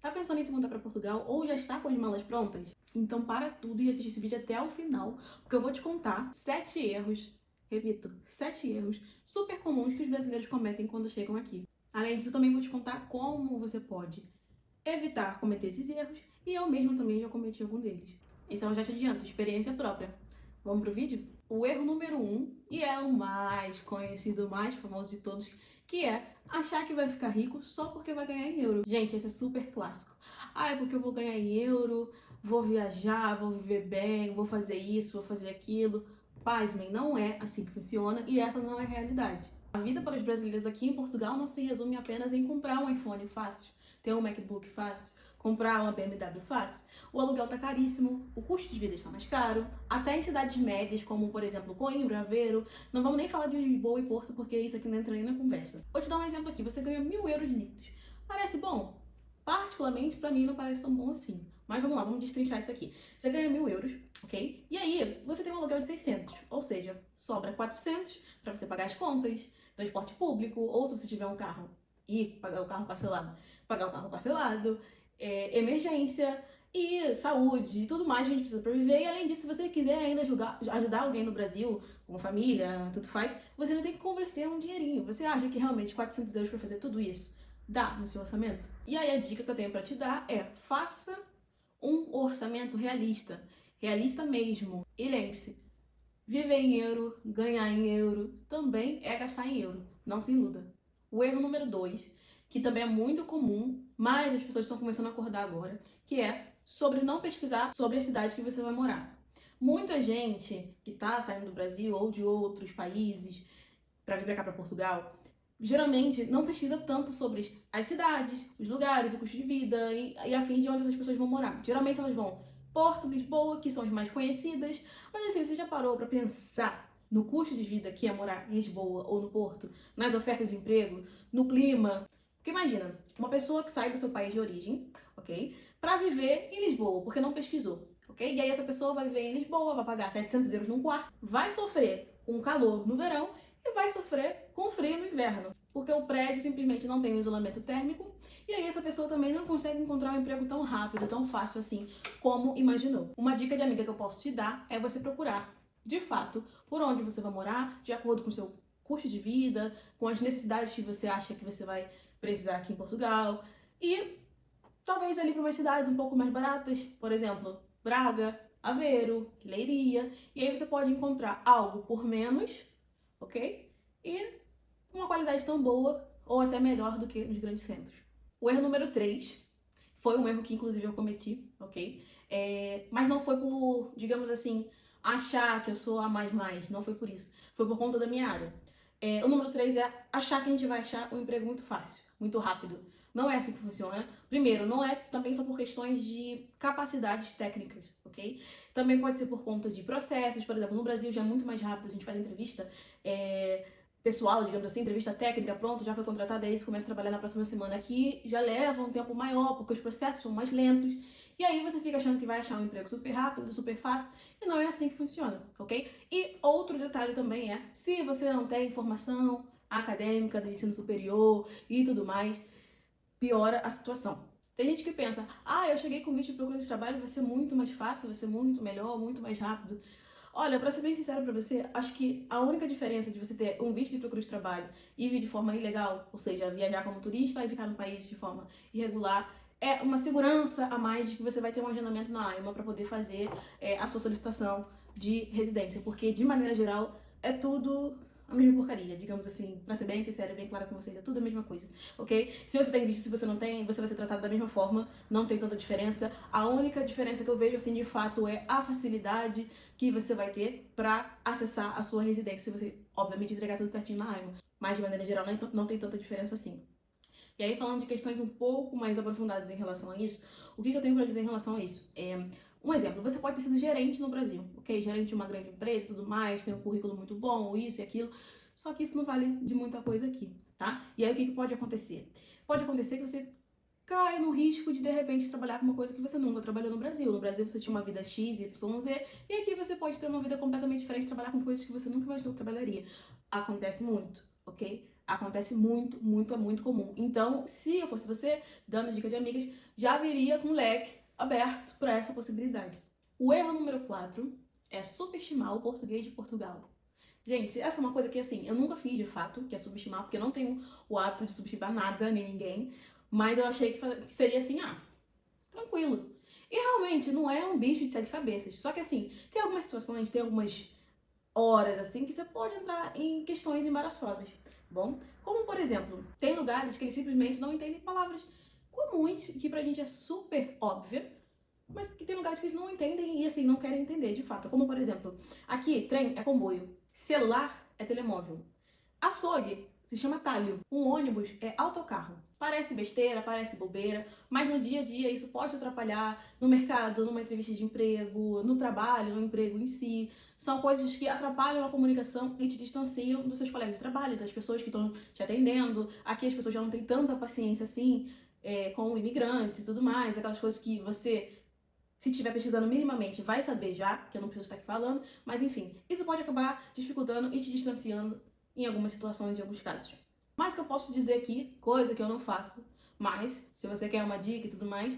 Tá pensando em se mudar para Portugal ou já está com as malas prontas? Então para tudo e assiste esse vídeo até o final, porque eu vou te contar 7 erros, repito, 7 erros super comuns que os brasileiros cometem quando chegam aqui. Além disso, eu também vou te contar como você pode evitar cometer esses erros e eu mesma também já cometi algum deles. Então já te adianto, experiência própria. Vamos pro vídeo? O erro número 1, e é o mais conhecido, o mais famoso de todos, que é achar que vai ficar rico só porque vai ganhar em euro. Gente, esse é super clássico. Ah, é porque eu vou ganhar em euro, vou viajar, vou viver bem, vou fazer isso, vou fazer aquilo. Pasmem, não é assim que funciona e essa não é a realidade. A vida para os brasileiros aqui em Portugal não se resume apenas em comprar um iPhone fácil, ter um MacBook fácil, comprar uma BMW fácil. O aluguel tá caríssimo, o custo de vida está mais caro, até em cidades médias, como por exemplo Coimbra, Aveiro. Não vamos nem falar de Lisboa e Porto, porque isso aqui não entra nem na conversa. Vou te dar um exemplo aqui, você ganha 1.000 euros líquidos. Parece bom? Particularmente, pra mim, não parece tão bom assim. Mas vamos lá, vamos destrinchar isso aqui. Você ganha 1.000 euros, ok? E aí, você tem um aluguel de 600, ou seja, sobra 400 para você pagar as contas, transporte público, ou se você tiver um carro e pagar o carro parcelado, emergência e saúde e tudo mais que a gente precisa para viver. E além disso, se você quiser ainda ajudar alguém no Brasil, com família, tudo faz, você não tem que converter um dinheirinho. Você acha que realmente 400 euros para fazer tudo isso dá no seu orçamento? E aí a dica que eu tenho para te dar é: faça um orçamento realista. Realista mesmo. E lembre-se, viver em euro, ganhar em euro, também é gastar em euro. Não se iluda. O erro número 2, que também é muito comum, mas as pessoas estão começando a acordar agora, que é sobre não pesquisar sobre a cidade que você vai morar. Muita gente que está saindo do Brasil ou de outros países para vir para cá, para Portugal, geralmente não pesquisa tanto sobre as cidades, os lugares, o custo de vida e a fim de onde essas pessoas vão morar. Geralmente elas vão Porto, Lisboa, que são as mais conhecidas, mas assim, você já parou para pensar no custo de vida que é morar em Lisboa ou no Porto, nas ofertas de emprego, no clima? Porque imagina, uma pessoa que sai do seu país de origem, ok? Para viver em Lisboa, porque não pesquisou, ok? E aí essa pessoa vai viver em Lisboa, vai pagar 700 euros num quarto, vai sofrer com calor no verão e vai sofrer com frio no inverno, porque o prédio simplesmente não tem um isolamento térmico, e aí essa pessoa também não consegue encontrar um emprego tão rápido, tão fácil assim, como imaginou. Uma dica de amiga que eu posso te dar é você procurar, de fato, por onde você vai morar, de acordo com o seu custo de vida, com as necessidades que você acha que você vai precisar aqui em Portugal, e talvez ali para umas cidades um pouco mais baratas, por exemplo, Braga, Aveiro, Leiria, e aí você pode encontrar algo por menos, ok? E uma qualidade tão boa ou até melhor do que nos grandes centros. O erro número 3 foi um erro que inclusive eu cometi, ok? Mas não foi por, digamos assim, achar que eu sou a mais, não foi por isso. Foi por conta da minha área. O número 3 é achar que a gente vai achar um emprego muito fácil, muito rápido. Não é assim que funciona. Primeiro, não é também só por questões de capacidades técnicas, ok? Também pode ser por conta de processos. Por exemplo, no Brasil já é muito mais rápido, a gente faz entrevista pessoal, digamos assim, entrevista técnica, pronto, já foi contratado, aí você começa a trabalhar na próxima semana. Aqui já leva um tempo maior, porque os processos são mais lentos. E aí você fica achando que vai achar um emprego super rápido, super fácil, e não é assim que funciona, ok? E outro detalhe também é, se você não tem formação acadêmica do ensino superior e tudo mais, piora a situação. Tem gente que pensa, eu cheguei com visto de procura de trabalho, vai ser muito mais fácil, vai ser muito melhor, muito mais rápido. Olha, pra ser bem sincero pra você, acho que a única diferença de você ter um visto de procura de trabalho e vir de forma ilegal, ou seja, viajar como turista e ficar no país de forma irregular, é uma segurança a mais de que você vai ter um agendamento na AIMA para poder fazer a sua solicitação de residência, porque de maneira geral é tudo a mesma porcaria, digamos assim, pra ser bem sincera e bem clara com vocês, é tudo a mesma coisa, ok? Se você tem visto, se você não tem, você vai ser tratado da mesma forma, não tem tanta diferença. A única diferença que eu vejo, assim, de fato, é a facilidade que você vai ter pra acessar a sua residência, se você, obviamente, entregar tudo certinho na AIMA. Mas, de maneira geral, não tem tanta diferença assim. E aí, falando de questões um pouco mais aprofundadas em relação a isso, o que eu tenho pra dizer em relação a isso? Um exemplo, você pode ter sido gerente no Brasil, ok? Gerente de uma grande empresa e tudo mais, tem um currículo muito bom, isso e aquilo, só que isso não vale de muita coisa aqui, tá? E aí, o que pode acontecer? Pode acontecer que você cai no risco de repente, trabalhar com uma coisa que você nunca trabalhou no Brasil. No Brasil, você tinha uma vida X, Y, Z, e aqui você pode ter uma vida completamente diferente, trabalhar com coisas que você nunca imaginou que trabalharia. Acontece muito, ok? Acontece muito, muito, é muito comum. Então, se eu fosse você, dando dica de amigas, já viria com o leque aberto para essa possibilidade. O erro número 4 é superestimar o português de Portugal. Gente, essa é uma coisa que, assim, eu nunca fiz de fato, que é subestimar, porque eu não tenho o hábito de subestimar nada, nem ninguém. Mas eu achei que seria assim, tranquilo. E realmente não é um bicho de 7 cabeças. Só que, assim, tem algumas situações, tem algumas horas, assim, que você pode entrar em questões embaraçosas, bom? Como, por exemplo, tem lugares que eles simplesmente não entendem palavras comuns, que pra gente é super óbvia, mas que tem lugares que eles não entendem e, assim, não querem entender, de fato. Como, por exemplo, aqui, trem é comboio, celular é telemóvel, açougue se chama talho, um ônibus é autocarro. Parece besteira, parece bobeira, mas no dia a dia isso pode atrapalhar no mercado, numa entrevista de emprego, no trabalho, no emprego em si. São coisas que atrapalham a comunicação e te distanciam dos seus colegas de trabalho, das pessoas que estão te atendendo. Aqui as pessoas já não têm tanta paciência assim com imigrantes e tudo mais, aquelas coisas que você, se estiver pesquisando minimamente, vai saber já, que eu não preciso estar aqui falando, mas enfim, isso pode acabar dificultando e te distanciando em algumas situações, em alguns casos. Mas que eu posso dizer aqui, coisa que eu não faço, mas se você quer uma dica e tudo mais,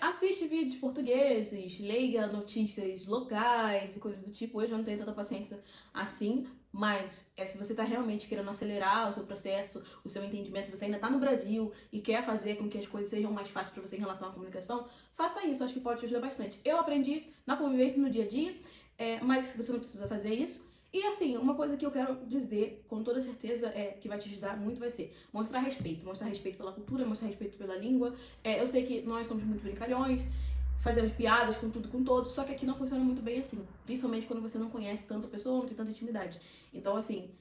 assiste vídeos portugueses, leia notícias locais e coisas do tipo. Eu já não tenho tanta paciência assim, mas se você está realmente querendo acelerar o seu processo, o seu entendimento, se você ainda está no Brasil e quer fazer com que as coisas sejam mais fáceis para você em relação à comunicação, faça isso, acho que pode te ajudar bastante. Eu aprendi na convivência no dia a dia, mas você não precisa fazer isso. E assim, uma coisa que eu quero dizer com toda certeza que vai te ajudar muito vai ser mostrar respeito pela cultura, mostrar respeito pela língua. Eu sei que nós somos muito brincalhões, fazemos piadas com tudo, com todos, só que aqui não funciona muito bem assim, principalmente quando você não conhece tanto a pessoa, não tem tanta intimidade. Então assim,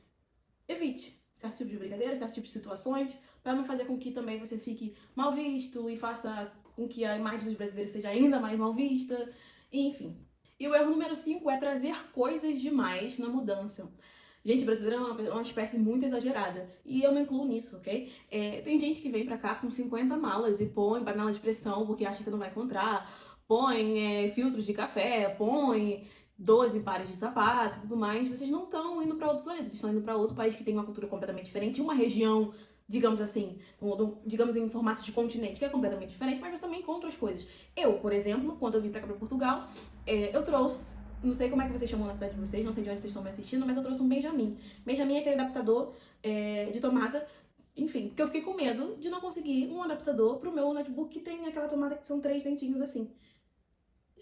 evite certo tipo de brincadeira, certo tipo de situações, para não fazer com que também você fique mal visto e faça com que a imagem dos brasileiros seja ainda mais mal vista, enfim. E o erro número 5 é trazer coisas demais na mudança. Gente, brasileira é uma espécie muito exagerada. E eu me incluo nisso, ok? Tem gente que vem pra cá com 50 malas e põe panela de pressão porque acha que não vai encontrar. Põe filtros de café, põe 12 pares de sapatos e tudo mais. Vocês não estão indo pra outro planeta, vocês estão indo pra outro país que tem uma cultura completamente diferente, uma região, digamos assim, digamos em formato de continente, que é completamente diferente, mas você também encontra as coisas. Eu, por exemplo, quando eu vim pra cá, pra Portugal, eu trouxe, não sei como é que vocês chamam na cidade de vocês, não sei de onde vocês estão me assistindo, mas eu trouxe um Benjamin. Benjamin é aquele adaptador de tomada, enfim, porque eu fiquei com medo de não conseguir um adaptador pro meu notebook que tem aquela tomada que são 3 dentinhos assim.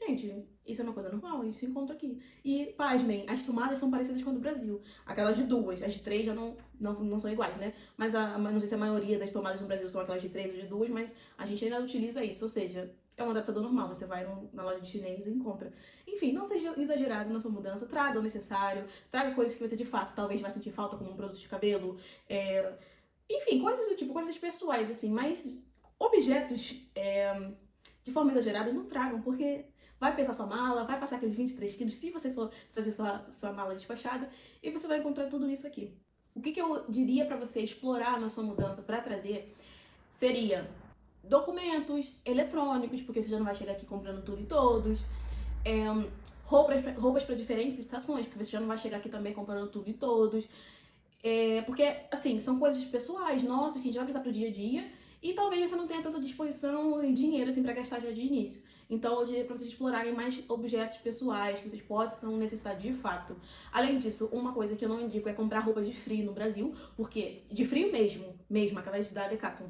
Gente, isso é uma coisa normal, isso se encontra aqui. E, pasmem, as tomadas são parecidas com a do Brasil. Aquelas de 2, as de 3 já não são iguais, né? Mas não sei se a maioria das tomadas no Brasil são aquelas de 3 ou de 2, mas a gente ainda utiliza isso. Ou seja, é um adaptador normal, você vai na loja de chinês e encontra. Enfim, não seja exagerado na sua mudança, traga o necessário, traga coisas que você de fato talvez vai sentir falta, como um produto de cabelo. Enfim, coisas do tipo, coisas pessoais, assim, mas objetos de forma exagerada não tragam, porque vai pesar sua mala, vai passar aqueles 23 quilos se você for trazer sua mala despachada, e você vai encontrar tudo isso aqui. O que eu diria pra você explorar na sua mudança pra trazer seria documentos eletrônicos, porque você já não vai chegar aqui comprando tudo e todos, roupas para diferentes estações, porque você já não vai chegar aqui também comprando tudo e todos, porque, assim, são coisas pessoais, nossas, que a gente vai precisar pro dia a dia, e talvez você não tenha tanta disposição e dinheiro, assim, pra gastar já de início. Então, eu diria pra vocês explorarem mais objetos pessoais que vocês possam necessitar de fato. Além disso, uma coisa que eu não indico é comprar roupa de frio no Brasil, porque, de frio mesmo, aquelas da Decathlon.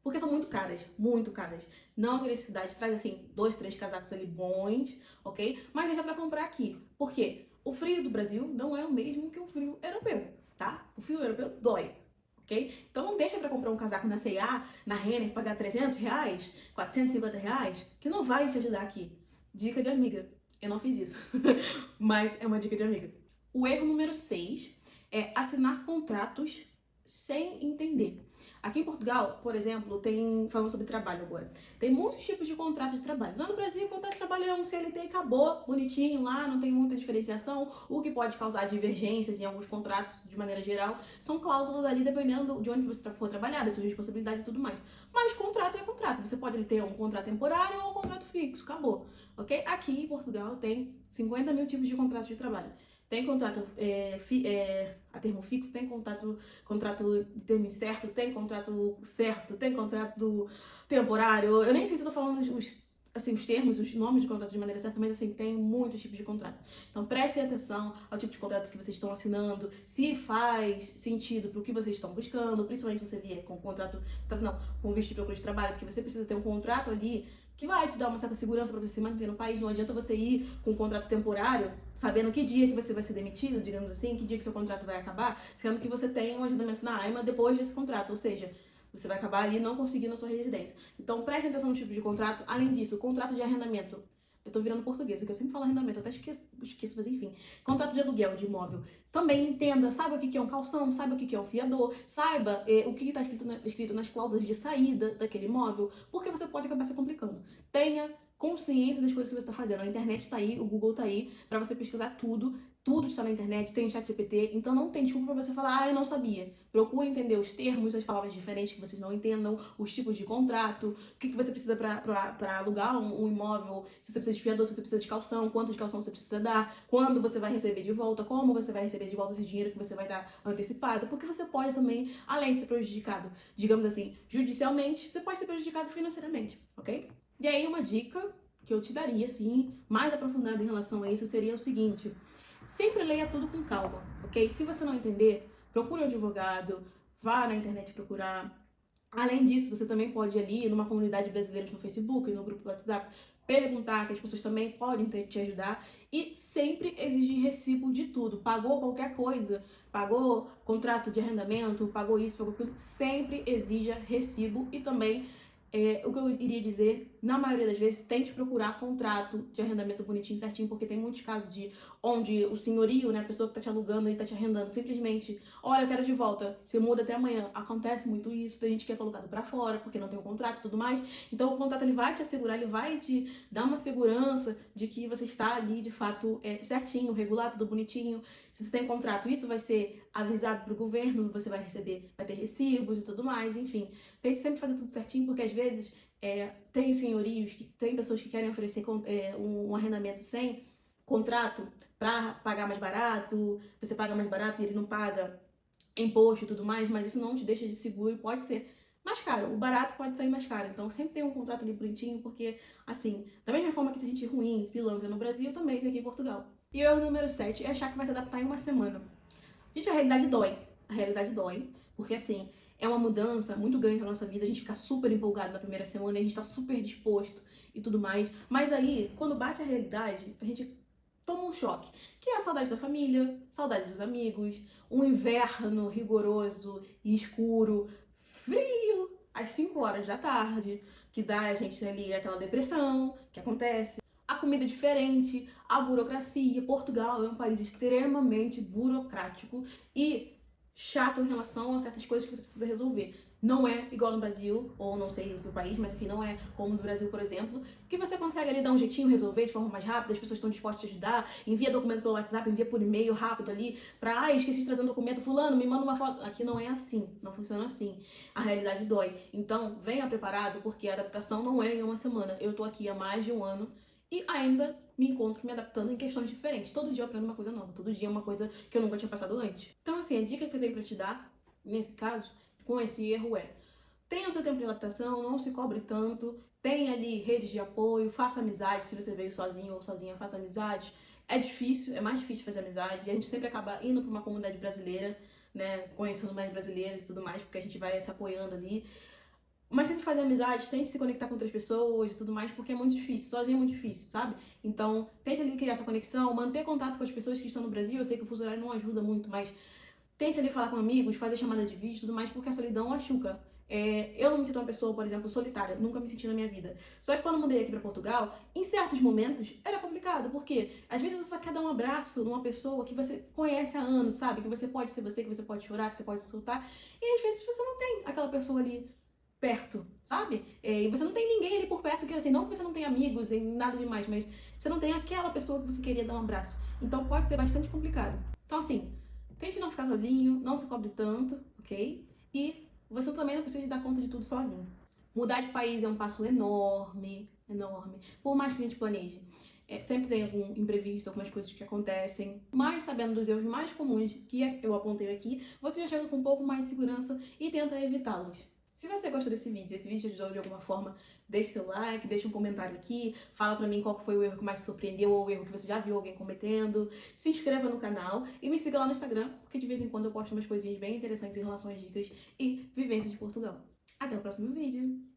Porque são muito caras, muito caras. Não tem necessidade, traz assim, 2, 3 casacos ali bons, ok? Mas deixa pra comprar aqui. Por quê? O frio do Brasil não é o mesmo que o frio europeu, tá? O frio europeu dói, ok? Então não deixa pra comprar um casaco na C&A, na Renner, pagar R$300, R$450, que não vai te ajudar aqui. Dica de amiga. Eu não fiz isso, mas é uma dica de amiga. O erro número 6 é assinar contratos sem entender. Aqui em Portugal, por exemplo, falando sobre trabalho agora, tem muitos tipos de contrato de trabalho. Lá no Brasil, o contrato de trabalho é um CLT e acabou, bonitinho lá, não tem muita diferenciação. O que pode causar divergências em alguns contratos, de maneira geral, são cláusulas ali, dependendo de onde você for trabalhar, das suas responsabilidades e tudo mais. Mas contrato é contrato. Você pode ter um contrato temporário ou um contrato fixo, acabou, ok? Aqui em Portugal tem 50 mil tipos de contratos de trabalho. tem contrato a termo fixo, tem contrato de termo incerto, tem contrato certo, tem contrato temporário. Eu nem sei se eu tô falando os termos, os nomes de contrato de maneira certa, mas assim, tem muitos tipos de contrato. Então prestem atenção ao tipo de contrato que vocês estão assinando, se faz sentido para o que vocês estão buscando, principalmente você vier com com visto de procura de trabalho, porque você precisa ter um contrato ali que vai te dar uma certa segurança para você se manter no país. Não adianta você ir com um contrato temporário, sabendo que dia que você vai ser demitido, digamos assim, que dia que seu contrato vai acabar, sendo que você tem um agendamento na AIMA depois desse contrato, ou seja, você vai acabar ali não conseguindo a sua residência. Então preste atenção no tipo de contrato. Além disso, o contrato de arrendamento. Eu tô virando portuguesa, que eu sempre falo arrendamento, eu até esqueço, mas enfim. Contrato de aluguel de imóvel. Também entenda, saiba o que é um calção, saiba o que é um fiador, saiba o que está escrito nas cláusulas de saída daquele imóvel, porque você pode acabar se complicando. Tenha consciência das coisas que você está fazendo. A internet está aí, o Google está aí, para você pesquisar tudo. Tudo está na internet, tem chat GPT, então não tem desculpa para você falar, eu não sabia. Procure entender os termos, as palavras diferentes que vocês não entendam, os tipos de contrato, o que você precisa para alugar um imóvel, se você precisa de fiador, se você precisa de calção, quanto de calção você precisa dar, quando você vai receber de volta, como você vai receber de volta esse dinheiro que você vai dar antecipado, porque você pode também, além de ser prejudicado, digamos assim, judicialmente, você pode ser prejudicado financeiramente, ok? E aí uma dica que eu te daria, assim, mais aprofundada em relação a isso, seria o seguinte: sempre leia tudo com calma, ok? Se você não entender, procure um advogado, vá na internet procurar. Além disso, você também pode ir ali numa comunidade brasileira no Facebook, no grupo do WhatsApp, perguntar, que as pessoas também podem te ajudar. E sempre exigir recibo de tudo. Pagou qualquer coisa, pagou contrato de arrendamento, pagou isso, pagou aquilo, sempre exija recibo. E também, o que eu iria dizer, na maioria das vezes, tente procurar contrato de arrendamento bonitinho, certinho, porque tem muitos casos de onde o senhorio, né, a pessoa que tá te alugando e tá te arrendando, simplesmente, olha, eu quero de volta, você muda até amanhã. Acontece muito isso, tem gente que é colocado pra fora, porque não tem um contrato e tudo mais. Então o contrato, ele vai te assegurar, ele vai te dar uma segurança de que você está ali, de fato, certinho, regulado, tudo bonitinho. Se você tem contrato, isso vai ser avisado pro governo, você vai receber, vai ter recibos e tudo mais, enfim. Tente sempre fazer tudo certinho, porque às vezes tem senhorios, tem pessoas que querem oferecer um arrendamento sem contrato para pagar mais barato, você paga mais barato e ele não paga imposto e tudo mais, mas isso não te deixa de seguro e pode ser mais caro. O barato pode sair mais caro. Então sempre tem um contrato ali bonitinho, porque, assim, da mesma forma que tem gente ruim, pilantra no Brasil, também tem aqui em Portugal. E o erro número 7 é achar que vai se adaptar em uma semana. Gente, a realidade dói. A realidade dói, porque assim, é uma mudança muito grande na nossa vida, a gente fica super empolgado na primeira semana, a gente tá super disposto e tudo mais. Mas aí, quando bate a realidade, a gente toma um choque, que é a saudade da família, saudade dos amigos, um inverno rigoroso e escuro, frio, às 5 horas da tarde, que dá a gente ali aquela depressão que acontece. A comida é diferente, a burocracia. Portugal é um país extremamente burocrático e chato em relação a certas coisas que você precisa resolver. Não é igual no Brasil, ou não sei o seu país, mas enfim, não é como no Brasil, por exemplo, que você consegue ali dar um jeitinho, resolver de forma mais rápida, as pessoas estão dispostas a te ajudar, envia documento pelo WhatsApp, envia por e-mail rápido ali, esqueci de trazer um documento, fulano, me manda uma foto. Aqui não é assim, não funciona assim. A realidade dói. Então, venha preparado, porque a adaptação não é em uma semana. Eu tô aqui há mais de um ano e ainda me encontro me adaptando em questões diferentes. Todo dia eu aprendo uma coisa nova, todo dia é uma coisa que eu nunca tinha passado antes. Então, assim, a dica que eu tenho pra te dar, nesse caso, com esse erro tenha o seu tempo de adaptação, não se cobre tanto, tenha ali redes de apoio, faça amizade, se você veio sozinho ou sozinha, faça amizade. É difícil, é mais difícil fazer amizade, e a gente sempre acaba indo pra uma comunidade brasileira, né, conhecendo mais brasileiros e tudo mais, porque a gente vai se apoiando ali. Mas tente fazer amizade, tente se conectar com outras pessoas e tudo mais, porque é muito difícil, sozinho é muito difícil, sabe? Então, tente ali criar essa conexão, manter contato com as pessoas que estão no Brasil. Eu sei que o fuso horário não ajuda muito, mas tente ali falar com amigos, fazer chamada de vídeo e tudo mais, porque a solidão machuca. Eu não me sinto uma pessoa, por exemplo, solitária, nunca me senti na minha vida. Só que quando eu mudei aqui pra Portugal, em certos momentos era complicado, porque às vezes você só quer dar um abraço numa pessoa que você conhece há anos, sabe? Que você pode ser você, que você pode chorar, que você pode soltar. E às vezes você não tem aquela pessoa ali perto, sabe? E você não tem ninguém ali por perto que, assim, não que você não tenha amigos e nada demais, mas você não tem aquela pessoa que você queria dar um abraço. Então pode ser bastante complicado. Então, assim, tente não ficar sozinho, não se cobre tanto, ok? E você também não precisa dar conta de tudo sozinho. Mudar de país é um passo enorme, enorme, por mais que a gente planeje. Sempre tem algum imprevisto, algumas coisas que acontecem, mas sabendo dos erros mais comuns que eu apontei aqui, você já chega com um pouco mais de segurança e tenta evitá-los. Se você gostou desse vídeo, se esse vídeo te ajudou de alguma forma, deixe seu like, deixe um comentário aqui, fala pra mim qual foi o erro que mais te surpreendeu ou o erro que você já viu alguém cometendo, se inscreva no canal e me siga lá no Instagram, porque de vez em quando eu posto umas coisinhas bem interessantes em relação às dicas e vivências de Portugal. Até o próximo vídeo!